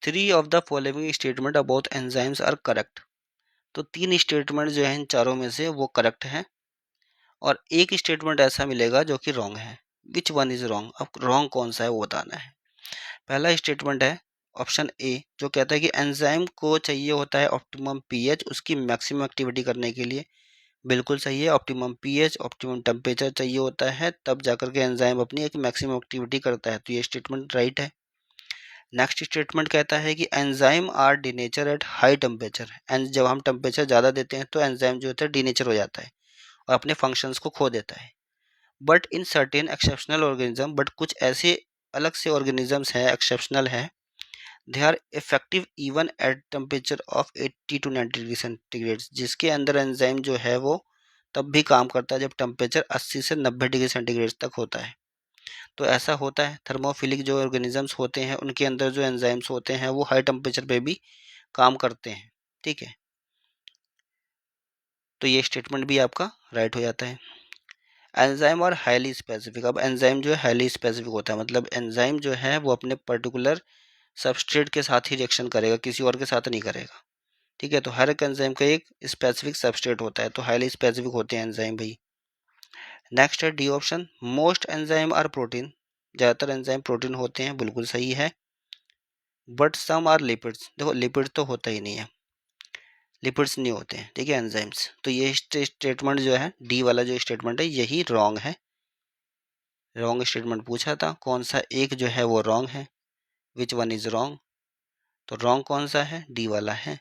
3 of the following statement about enzymes are correct. तो 3 statement जो है इन चारों में से वो करेक्ट है और एक स्टेटमेंट ऐसा मिलेगा जो कि रॉन्ग है। Which one is wrong? अब रॉन्ग कौन सा है वो बताना है। पहला स्टेटमेंट है ऑप्शन ए, जो कहता है कि एंजाइम को चाहिए होता है ऑप्टिमम पीएच उसकी मैक्सिमम एक्टिविटी करने के लिए। बिल्कुल सही है, ऑप्टिमम पीएच ऑप्टिमम टेम्परेचर चाहिए होता है, तब जाकर के एंजाइम अपनी एक मैक्सिमम एक्टिविटी करता है। तो ये स्टेटमेंट राइट है। नेक्स्ट स्टेटमेंट कहता है कि enzyme are denature at high temperature. And जब हम टेम्परेचर ज़्यादा देते हैं तो एंजाइम जो होता है डीनेचर हो जाता है और अपने फंक्शंस को खो देता है। But in certain exceptional organism, but कुछ ऐसे अलग से ऑर्गेनिजम्स हैं, एक्सेप्शनल है, they are effective even at temperature of 80 to 90 degree centigrade, जिसके अंदर एंजाइम जो है वो तब भी काम करता है जब टेम्परेचर 80 से 90 डिग्री सेंटीग्रेड तक होता है। तो ऐसा होता है, थर्मोफिलिक जो ऑर्गेनिजम्स होते हैं उनके अंदर जो एंजाइम्स होते हैं वो हाई टेम्परेचर पे भी काम करते हैं। ठीक है, तो ये स्टेटमेंट भी आपका राइट हो जाता है। एंजाइम और हाईली स्पेसिफिक, अब एंजाइम जो है हाईली स्पेसिफिक होता है, मतलब एंजाइम जो है वो अपने पर्टिकुलर सबस्ट्रेट के साथ ही रिएक्शन करेगा, किसी और के साथ नहीं करेगा। ठीक है, तो हर एक एंजाइम का एक स्पेसिफिक सबस्ट्रेट होता है, तो हाईली स्पेसिफिक होते हैं एंजाइम भाई। नेक्स्ट है D option, most enzyme are protein. ज़्यादातर एंजाइम प्रोटीन होते हैं, बिल्कुल सही है। बट सम आर लिपिड्स, देखो लिपिड तो होता ही नहीं है, लिपिड्स नहीं होते हैं, ठीक है एंजाइम्स। तो ये स्टेटमेंट जो है डी वाला जो स्टेटमेंट है यही रॉन्ग है। रॉन्ग स्टेटमेंट पूछा था, कौन सा एक जो है वो रॉन्ग है, विच वन इज रॉन्ग। तो रॉन्ग कौन सा है? डी वाला है।